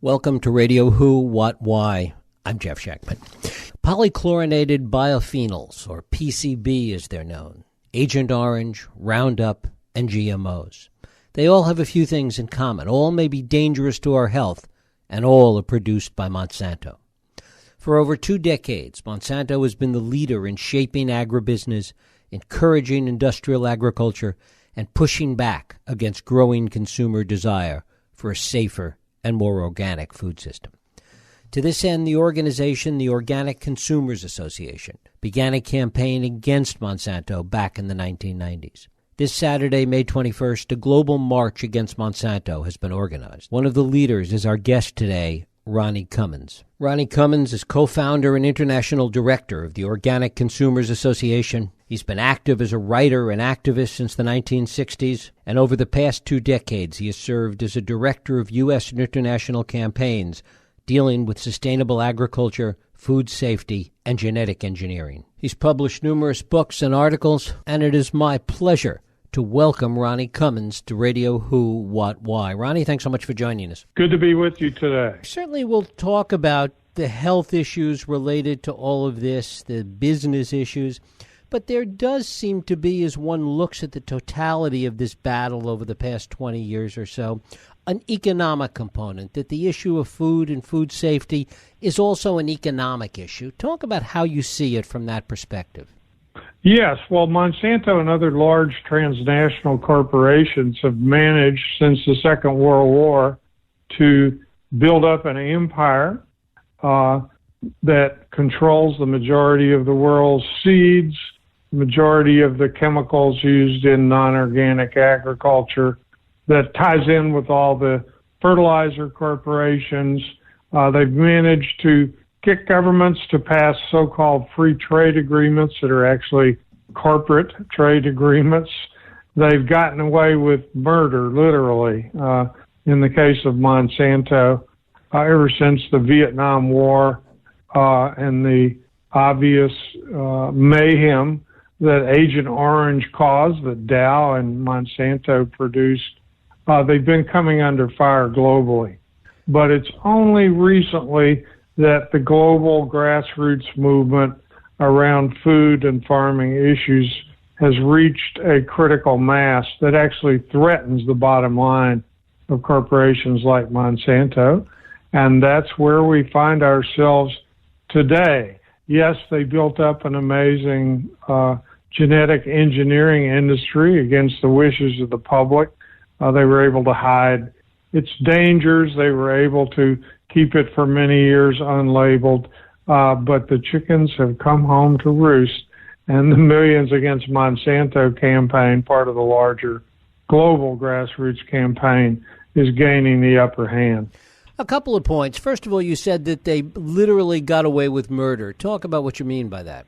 Welcome to Radio Who, What, Why. I'm Jeff Shackman. Polychlorinated biophenols, or PCB as they're known, Agent Orange, Roundup, and GMOs. They all have a few things in common. All may be dangerous to our health, and all are produced by Monsanto. For over 2 decades, Monsanto has been the leader in shaping agribusiness, encouraging industrial agriculture, and pushing back against growing consumer desire for a safer and more organic food system. To this end, the organization, the Organic Consumers Association, began a campaign against Monsanto back in the 1990s. This Saturday, May 21st, a global march against Monsanto has been organized. One of the leaders is our guest today, Ronnie Cummins. Ronnie Cummins is co-founder and international director of the Organic Consumers Association. He's been active as a writer and activist since the 1960s, and over the past 2 decades, he has served as a director of U.S. and international campaigns dealing with sustainable agriculture, food safety, and genetic engineering. He's published numerous books and articles, and it is my pleasure to welcome Ronnie Cummins to Radio Who, What, Why. Ronnie, thanks so much for joining us. Good to be with you today. Certainly we'll talk about the health issues related to all of this, the business issues, but there does seem to be, as one looks at the totality of this battle over the past 20 years or so, an economic component, that the issue of food and food safety is also an economic issue. Talk about how you see it from that perspective. Yes, well, Monsanto and other large transnational corporations have managed since the Second World War to build up an empire that controls the majority of the world's seeds, majority of the chemicals used in non-organic agriculture, that ties in with all the fertilizer corporations. They've managed to get governments to pass so-called free trade agreements that are actually corporate trade agreements. They've gotten away with murder, literally, in the case of Monsanto, ever since the Vietnam War and the obvious mayhem that Agent Orange caused, that Dow and Monsanto produced. They've been coming under fire globally. But it's only recently that the global grassroots movement around food and farming issues has reached a critical mass that actually threatens the bottom line of corporations like Monsanto. And that's where we find ourselves today. Yes, they built up an amazing genetic engineering industry against the wishes of the public. They were able to hide its dangers. They were able to keep it for many years unlabeled. But the chickens have come home to roost, and the Millions Against Monsanto campaign, part of the larger global grassroots campaign, is gaining the upper hand. A couple of points. First of all, you said that they literally got away with murder. Talk about what you mean by that.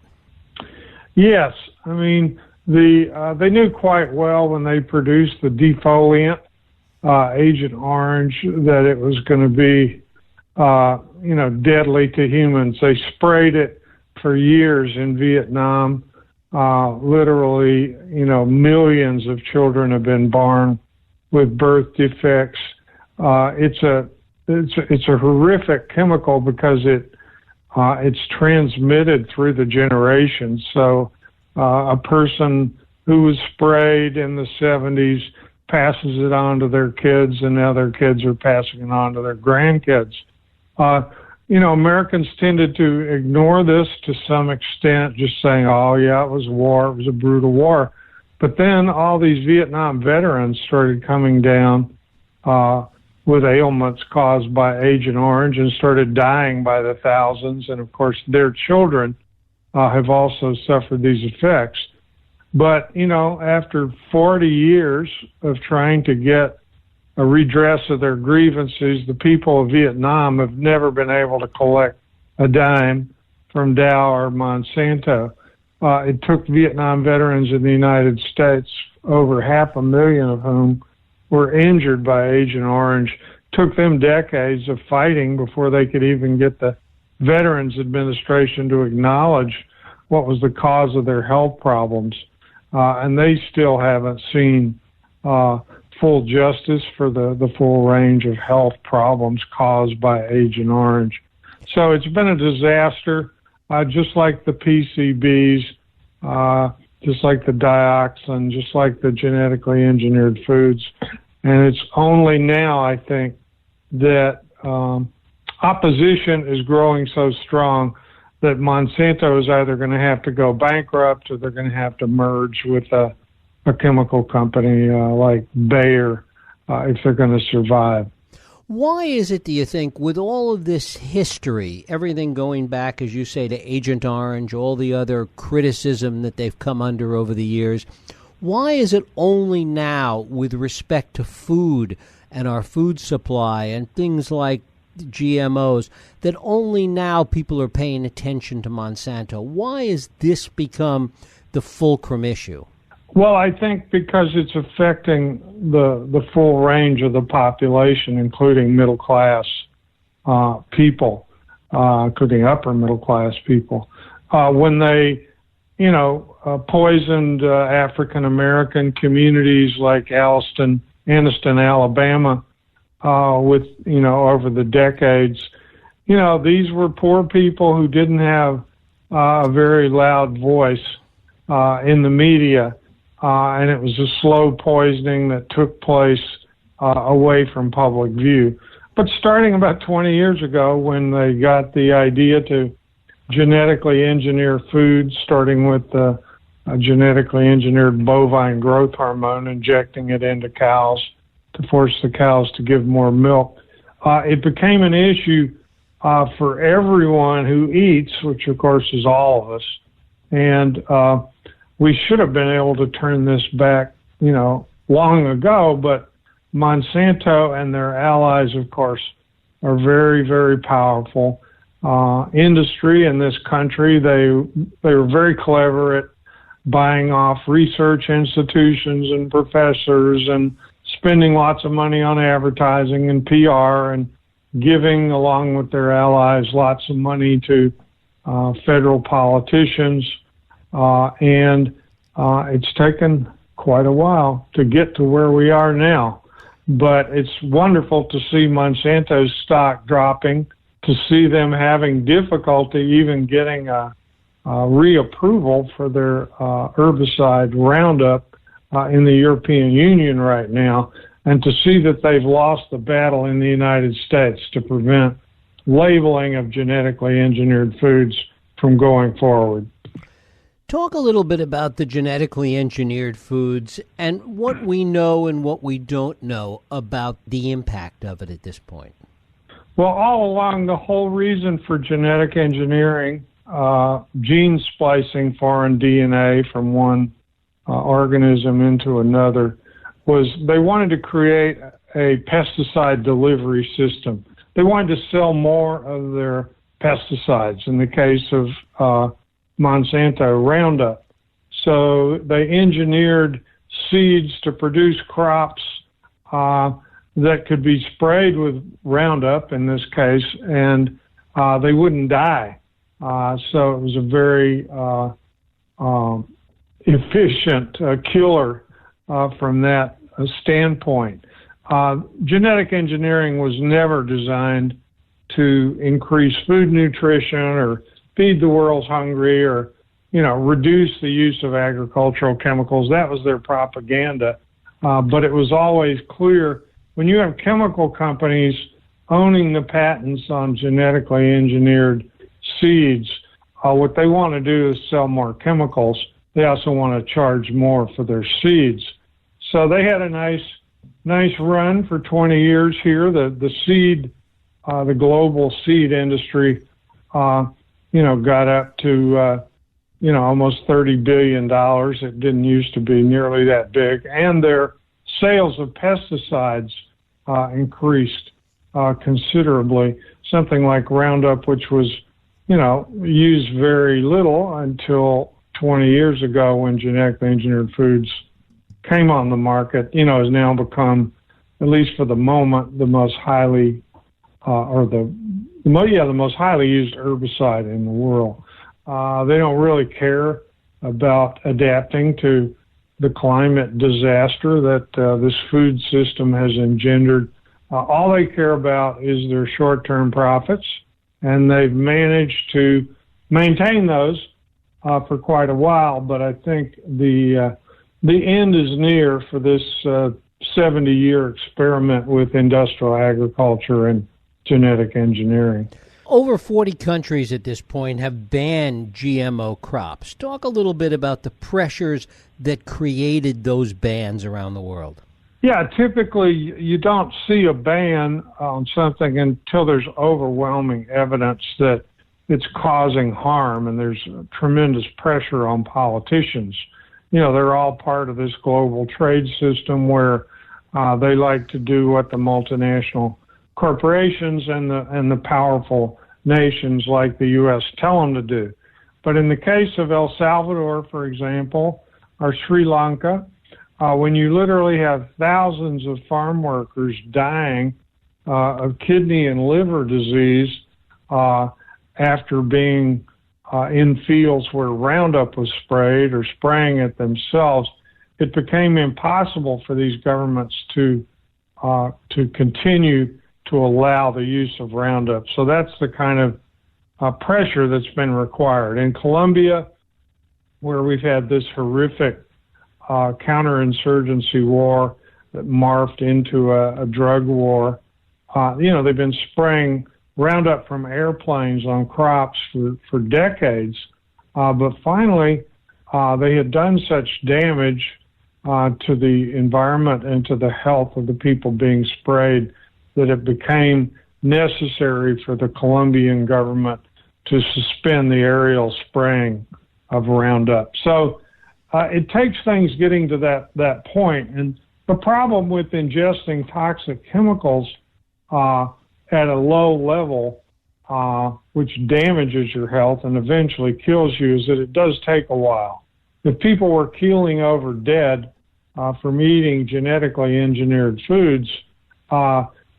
Yes. I mean, they knew quite well when they produced the defoliant, Agent Orange, that it was going to be, deadly to humans. They sprayed it for years in Vietnam. Literally, millions of children have been born with birth defects. It's a horrific chemical because it's transmitted through the generations. So a person who was sprayed in the 70s passes it on to their kids, and now their kids are passing it on to their grandkids. Americans tended to ignore this to some extent, just saying, oh, yeah, it was a war, it was a brutal war. But then all these Vietnam veterans started coming down with ailments caused by Agent Orange and started dying by the thousands. And, of course, their children have also suffered these effects. But, after 40 years of trying to get a redress of their grievances, the people of Vietnam have never been able to collect a dime from Dow or Monsanto. It took Vietnam veterans in the United States, over 500,000 of whom were injured by Agent Orange. Took them decades of fighting before they could even get the Veterans Administration to acknowledge what was the cause of their health problems. And they still haven't seen full justice for the full range of health problems caused by Agent Orange. So it's been a disaster, just like the PCBs, just like the dioxin, just like the genetically engineered foods. And it's only now, I think, that opposition is growing so strong that Monsanto is either going to have to go bankrupt or they're going to have to merge with a chemical company like Bayer if they're going to survive. Why is it, do you think, with all of this history, everything going back, as you say, to Agent Orange, all the other criticism that they've come under over the years, why is it only now, with respect to food and our food supply and things like GMOs, that only now people are paying attention to Monsanto? Why has this become the fulcrum issue? Well, I think because it's affecting the full range of the population, including middle class people, including upper middle class people. When they, poisoned African American communities like Anniston, Alabama, with over the decades, these were poor people who didn't have a very loud voice in the media. And it was a slow poisoning that took place away from public view. But starting about 20 years ago, when they got the idea to genetically engineer foods, starting with the genetically engineered bovine growth hormone, injecting it into cows to force the cows to give more milk, it became an issue for everyone who eats, which of course is all of us. And we should have been able to turn this back, long ago, but Monsanto and their allies, of course, are very, very powerful industry in this country. They were very clever at buying off research institutions and professors and spending lots of money on advertising and PR and giving, along with their allies, lots of money to federal politicians. And it's taken quite a while to get to where we are now. But it's wonderful to see Monsanto's stock dropping, to see them having difficulty even getting a reapproval for their herbicide Roundup in the European Union right now, and to see that they've lost the battle in the United States to prevent labeling of genetically engineered foods from going forward. Talk a little bit about the genetically engineered foods and what we know and what we don't know about the impact of it at this point. Well, all along, the whole reason for genetic engineering, gene splicing foreign DNA from one organism into another, was they wanted to create a pesticide delivery system. They wanted to sell more of their pesticides. In the case of Monsanto, Roundup. So they engineered seeds to produce crops that could be sprayed with Roundup in this case, and they wouldn't die. So it was a very efficient killer from that standpoint. Genetic engineering was never designed to increase food nutrition or feed the world's hungry or, reduce the use of agricultural chemicals. That was their propaganda. But it was always clear when you have chemical companies owning the patents on genetically engineered seeds, what they want to do is sell more chemicals. They also want to charge more for their seeds. So they had a nice run for 20 years here. The global seed industry, got up to, almost $30 billion. It didn't used to be nearly that big. And their sales of pesticides increased considerably. Something like Roundup, which was, used very little until 20 years ago when genetically engineered foods came on the market, has now become, at least for the moment, the most highly, the most highly used herbicide in the world. They don't really care about adapting to the climate disaster that this food system has engendered. All they care about is their short-term profits, and they've managed to maintain those for quite a while. But I think the end is near for this 70-year experiment with industrial agriculture and genetic engineering. Over 40 countries at this point have banned GMO crops. Talk a little bit about the pressures that created those bans around the world. Yeah, typically you don't see a ban on something until there's overwhelming evidence that it's causing harm, and there's tremendous pressure on politicians. You know, they're all part of this global trade system where they like to do what the multinational corporations and the powerful nations like the U.S. tell them to do. But in the case of El Salvador, for example, or Sri Lanka, when you literally have thousands of farm workers dying of kidney and liver disease after being in fields where Roundup was sprayed or spraying it themselves, it became impossible for these governments to continue to allow the use of Roundup. So that's the kind of pressure that's been required. In Colombia, where we've had this horrific counterinsurgency war that morphed into a drug war, they've been spraying Roundup from airplanes on crops for decades. But finally, they had done such damage to the environment and to the health of the people being sprayed that it became necessary for the Colombian government to suspend the aerial spraying of Roundup. So it takes things getting to that point. And the problem with ingesting toxic chemicals at a low level, which damages your health and eventually kills you, is that it does take a while. If people were keeling over dead from eating genetically engineered foods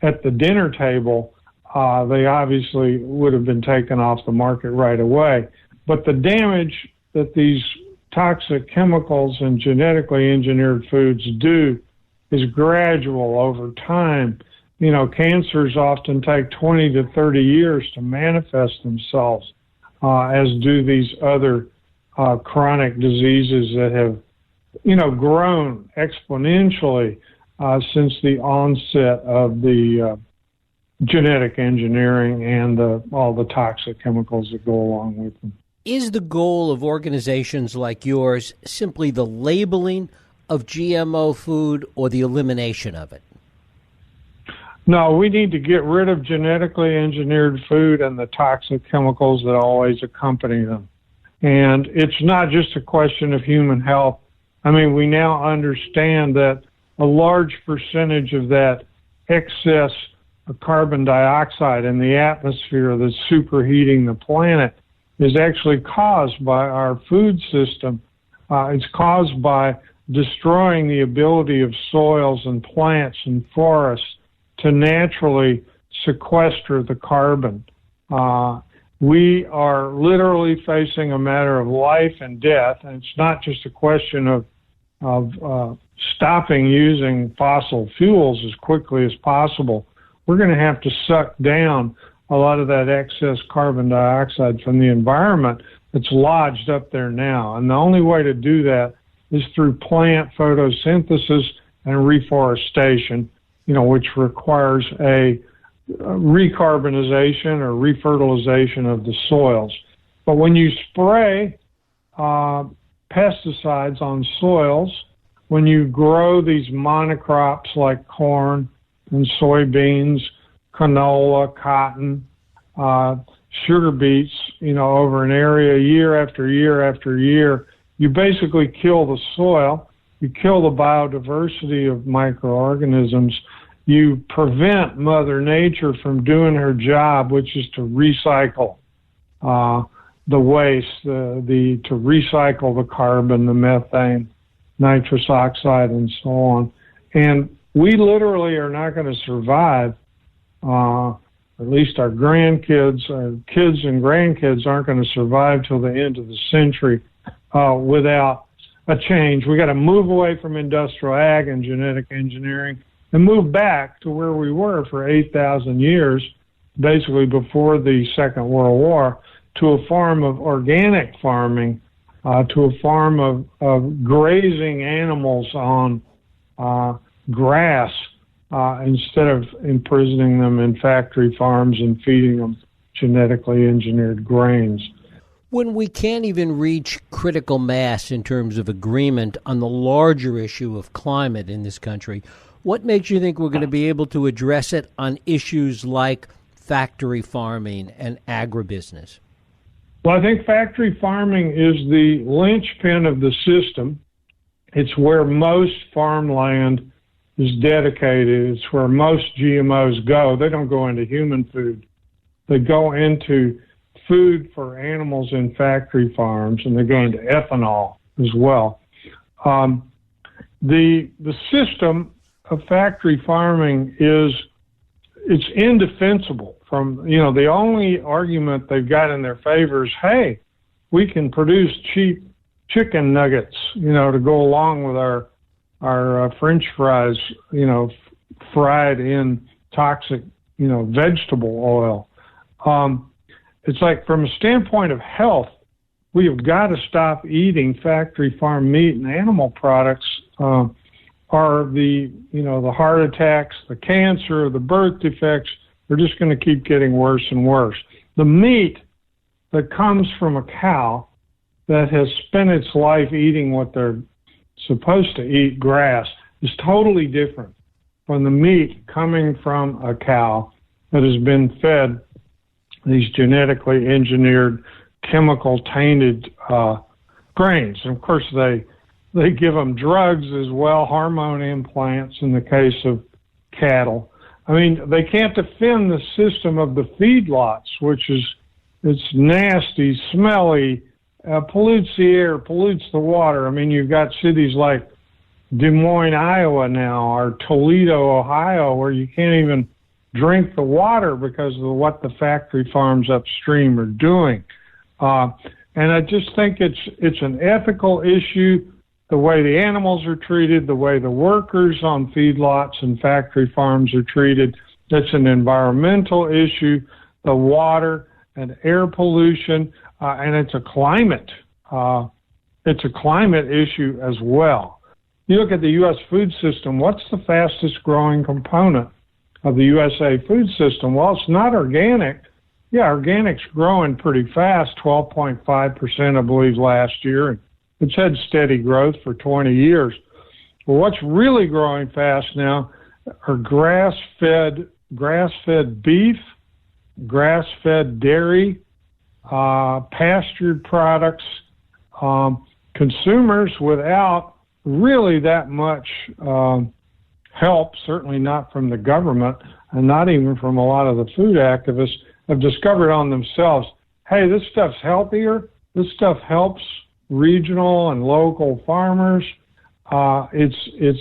at the dinner table, they obviously would have been taken off the market right away. But the damage that these toxic chemicals and genetically engineered foods do is gradual over time. You know, cancers often take 20 to 30 years to manifest themselves, as do these other chronic diseases that have, grown exponentially since the onset of the genetic engineering and all the toxic chemicals that go along with them. Is the goal of organizations like yours simply the labeling of GMO food or the elimination of it? No, we need to get rid of genetically engineered food and the toxic chemicals that always accompany them. And it's not just a question of human health. I mean, we now understand that a large percentage of that excess of carbon dioxide in the atmosphere that's superheating the planet is actually caused by our food system. It's caused by destroying the ability of soils and plants and forests to naturally sequester the carbon. We are literally facing a matter of life and death, and it's not just a question of stopping using fossil fuels as quickly as possible. We're going to have to suck down a lot of that excess carbon dioxide from the environment that's lodged up there now. And the only way to do that is through plant photosynthesis and reforestation, which requires a recarbonization or refertilization of the soils. But when you spray pesticides on soils, when you grow these monocrops like corn and soybeans, canola, cotton, sugar beets, over an area year after year after year, you basically kill the soil, you kill the biodiversity of microorganisms, you prevent Mother Nature from doing her job, which is to recycle the waste, to recycle the carbon, the methane, nitrous oxide, and so on. And we literally are not going to survive, at least our grandkids, our kids and grandkids aren't going to survive till the end of the century without a change. We got to move away from industrial ag and genetic engineering and move back to where we were for 8,000 years, basically before the Second World War, to a form of organic farming, to a form of grazing animals on grass instead of imprisoning them in factory farms and feeding them genetically engineered grains. When we can't even reach critical mass in terms of agreement on the larger issue of climate in this country, what makes you think we're going to be able to address it on issues like factory farming and agribusiness? Well, I think factory farming is the linchpin of the system. It's where most farmland is dedicated. It's where most GMOs go. They don't go into human food. They go into food for animals in factory farms, and they go into ethanol as well. The system of factory farming it's indefensible. The only argument they've got in their favor is, hey, we can produce cheap chicken nuggets, to go along with our French fries, fried in toxic, vegetable oil. It's like, from a standpoint of health, we have got to stop eating factory farm meat, and animal products are the heart attacks, the cancer, the birth defects. They're just going to keep getting worse and worse. The meat that comes from a cow that has spent its life eating what they're supposed to eat, grass, is totally different from the meat coming from a cow that has been fed these genetically engineered, chemical-tainted grains. And of course, they give them drugs as well, hormone implants in the case of cattle. I mean, they can't defend the system of the feedlots, which is, it's nasty, smelly, pollutes the air, pollutes the water. I mean, you've got cities like Des Moines, Iowa now, or Toledo, Ohio, where you can't even drink the water because of what the factory farms upstream are doing. And I just think it's an ethical issue, the way the animals are treated, the way the workers on feedlots and factory farms are treated. It's an environmental issue, the water and air pollution, and it's a climate issue as well. You look at the U.S. food system, what's the fastest growing component of the USA food system? Well, it's not organic. Yeah, organic's growing pretty fast, 12.5%, I believe, last year. And it's had steady growth for 20 years. Well, what's really growing fast now are grass-fed beef, grass-fed dairy, pastured products, consumers without really that much help, certainly not from the government and not even from a lot of the food activists, have discovered on themselves, hey, this stuff's healthier, this stuff helps regional and local farmers. It's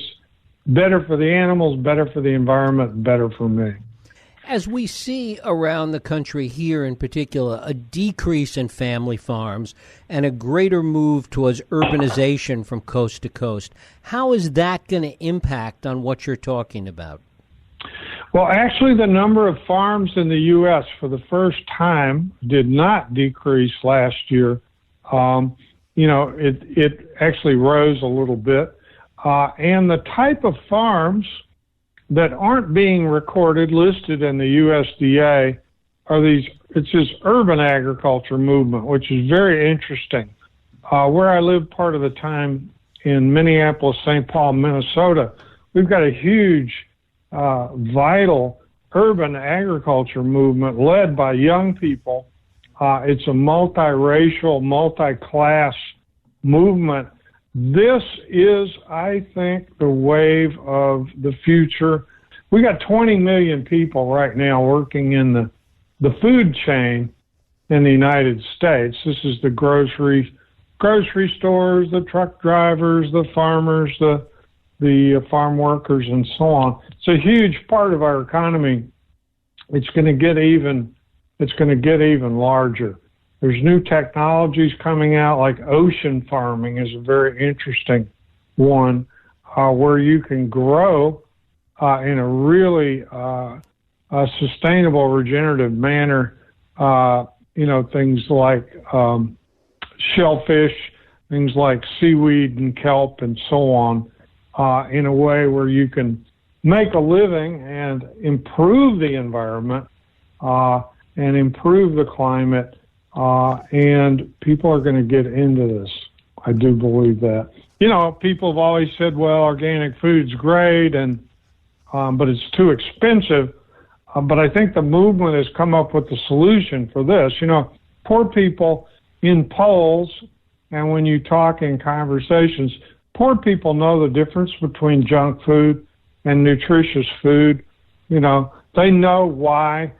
better for the animals, better for the environment, better for me. As we see around the country here in particular, a decrease in family farms and a greater move towards urbanization from coast to coast, how is that going to impact on what you're talking about? Well, actually, the number of farms in the U.S. for the first time did not decrease last year. It actually rose a little bit. And the type of farms that aren't being recorded, listed in the USDA, it's this urban agriculture movement, which is very interesting. Where I lived part of the time in Minneapolis, St. Paul, Minnesota, we've got a huge, vital urban agriculture movement led by young people. It's a multiracial, multi-class movement. This is, I think, the wave of the future. We got 20 million people right now working in the food chain in the United States. This is the grocery stores, the truck drivers, the farmers, the farm workers, and so on. It's a huge part of our economy. It's going to get even larger. There's new technologies coming out, like ocean farming is a very interesting one, where you can grow in a really sustainable, regenerative manner, things like shellfish, things like seaweed and kelp and so on, in a way where you can make a living and improve the environment and improve the climate, and people are going to get into this. I do believe that. People have always said, well, organic food's great, but it's too expensive. But I think the movement has come up with the solution for this. Poor people in polls, and when you talk in conversations, poor people know the difference between junk food and nutritious food. They know why,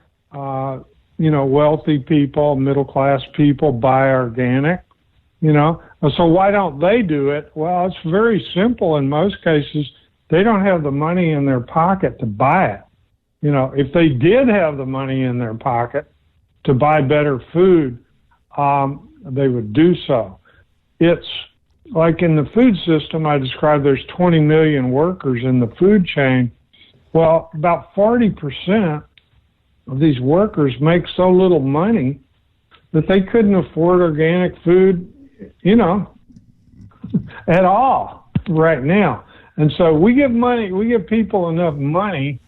wealthy people, middle-class people buy organic, So why don't they do it? Well, it's very simple in most cases. They don't have the money in their pocket to buy it. If they did have the money in their pocket to buy better food, they would do so. It's like in the food system, I described there's 20 million workers in the food chain. Well, about 40% of these workers make so little money that they couldn't afford organic food, at all right now. And so we give people enough money,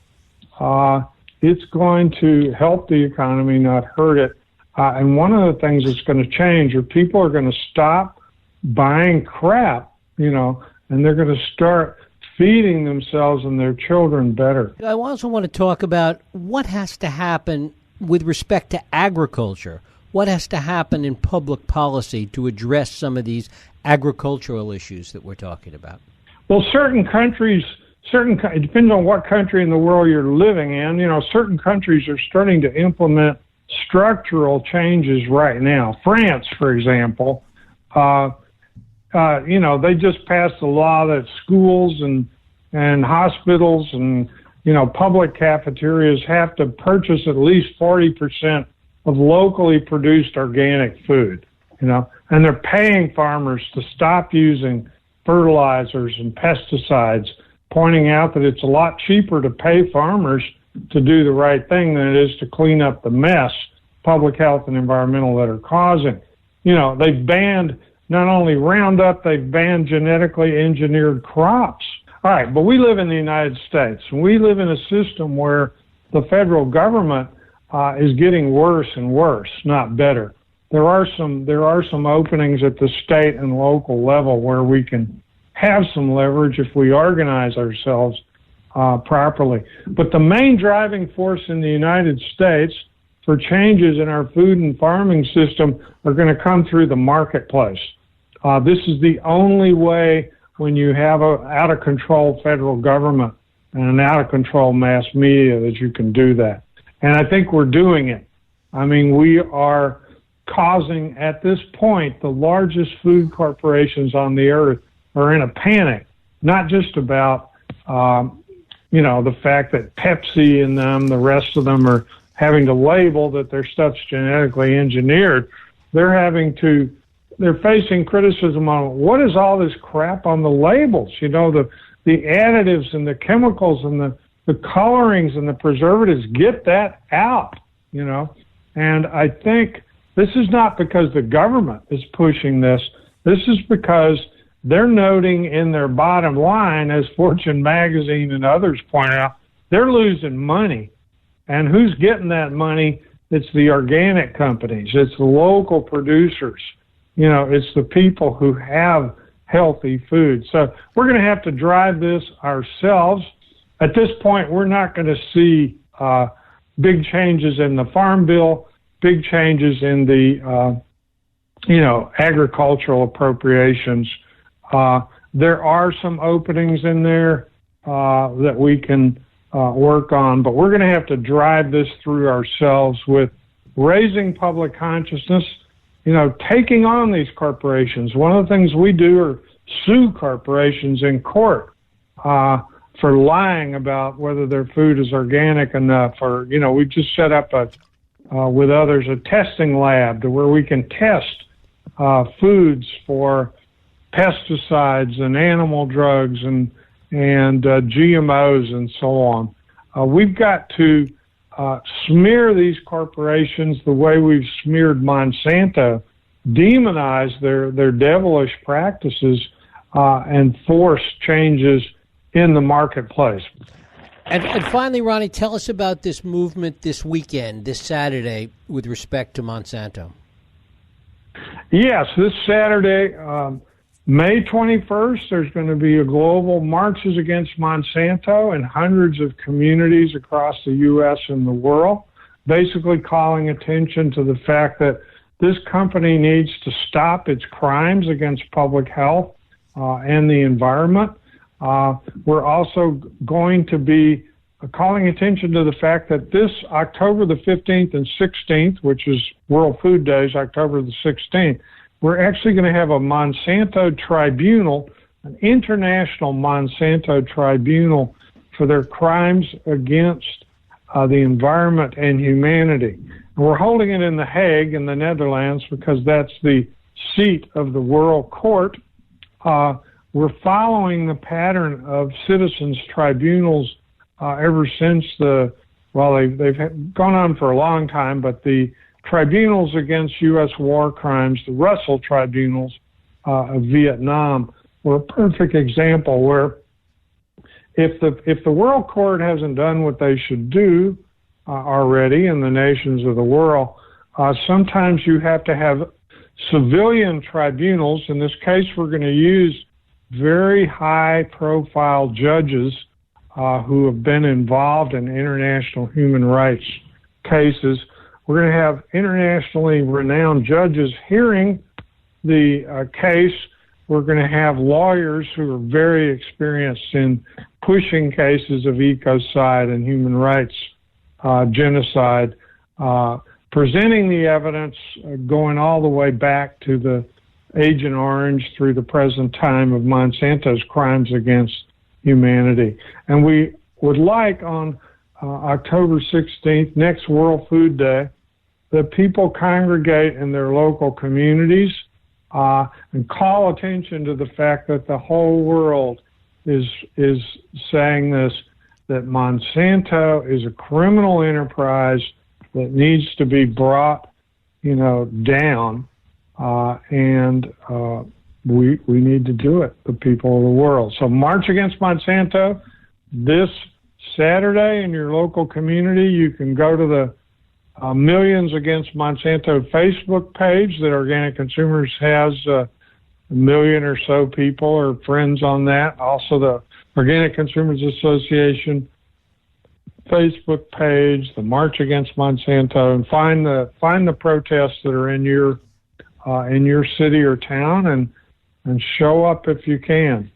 it's going to help the economy, not hurt it. And one of the things that's going to change are people are going to stop buying crap, and they're going to start feeding themselves and their children better. I also want to talk about what has to happen with respect to agriculture. What has to happen in public policy to address some of these agricultural issues that we're talking about? Well, certain countries, it depends on what country in the world you're living in. Certain countries are starting to implement structural changes right now. France, for example, they just passed a law that schools and hospitals and, public cafeterias have to purchase at least 40% of locally produced organic food, and they're paying farmers to stop using fertilizers and pesticides, pointing out that it's a lot cheaper to pay farmers to do the right thing than it is to clean up the mess, public health and environmental, that are causing. They've banned not only Roundup, they've banned genetically engineered crops. All right, but we live in the United States, and we live in a system where the federal government is getting worse and worse, not better. There are some openings at the state and local level where we can have some leverage if we organize ourselves properly. But the main driving force in the United States for changes in our food and farming system are going to come through the marketplace. This is the only way, when you have an out-of-control federal government and an out-of-control mass media, that you can do that. And I think we're doing it. I mean, we are causing, at this point, the largest food corporations on the earth are in a panic, not just about, the fact that Pepsi and the rest of them are having to label that their stuff's genetically engineered. They're facing criticism on what is all this crap on the labels, the additives and the chemicals and the colorings and the preservatives. Get that out, And I think this is not because the government is pushing this. This is because they're noting in their bottom line, as Fortune magazine and others point out, they're losing money. And who's getting that money? It's the organic companies. It's the local producers. It's the people who have healthy food. So we're going to have to drive this ourselves. At this point, we're not going to see big changes in the Farm Bill, big changes in the, agricultural appropriations. There are some openings in there that we can work on, but we're going to have to drive this through ourselves with raising public consciousness, taking on these corporations. One of the things we do are sue corporations in court for lying about whether their food is organic enough, or, we just set up with others a testing lab to where we can test foods for pesticides and animal drugs and GMOs and so on. We've got to smear these corporations the way we've smeared Monsanto, demonize their devilish practices, and force changes in the marketplace. And finally, Ronnie, tell us about this movement this weekend, this Saturday, with respect to Monsanto. Yes, this Saturday, May 21st, there's going to be a global marches against Monsanto in hundreds of communities across the U.S. and the world, basically calling attention to the fact that this company needs to stop its crimes against public health and the environment. We're also going to be calling attention to the fact that this October the 15th and 16th, which is World Food Days, October the 16th, we're actually going to have a Monsanto tribunal, an international Monsanto tribunal for their crimes against the environment and humanity. And we're holding it in The Hague in the Netherlands because that's the seat of the World Court. We're following the pattern of citizens' tribunals ever since they've gone on for a long time, but the tribunals against U.S. war crimes, the Russell tribunals of Vietnam, were a perfect example where if the World Court hasn't done what they should do already in the nations of the world, sometimes you have to have civilian tribunals. In this case, we're going to use very high-profile judges who have been involved in international human rights cases. We're going to have internationally renowned judges hearing the case. We're going to have lawyers who are very experienced in pushing cases of ecocide and human rights genocide, presenting the evidence going all the way back to the Agent Orange through the present time of Monsanto's crimes against humanity. And we would like on October 16th, next World Food Day, that people congregate in their local communities and call attention to the fact that the whole world is saying this, that Monsanto is a criminal enterprise that needs to be brought, down, and we need to do it, the people of the world. So march against Monsanto this Saturday in your local community. You can go to the Millions Against Monsanto Facebook page that Organic Consumers has. A million or so people or friends on that. Also the Organic Consumers Association Facebook page, the March Against Monsanto, and find the protests that are in your city or town and show up if you can.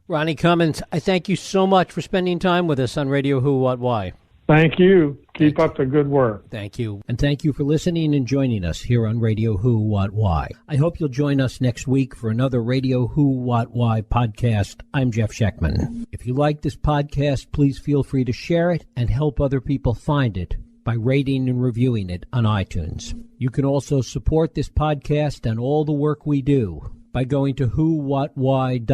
Ronnie Cummins, I thank you so much for spending time with us on Radio Who, What, Why. Thank you. Keep up the good work. Thank you. And thank you for listening and joining us here on Radio Who, What, Why. I hope you'll join us next week for another Radio Who, What, Why podcast. I'm Jeff Schechtman. If you like this podcast, please feel free to share it and help other people find it by rating and reviewing it on iTunes. You can also support this podcast and all the work we do by going to whowhatwhy.org.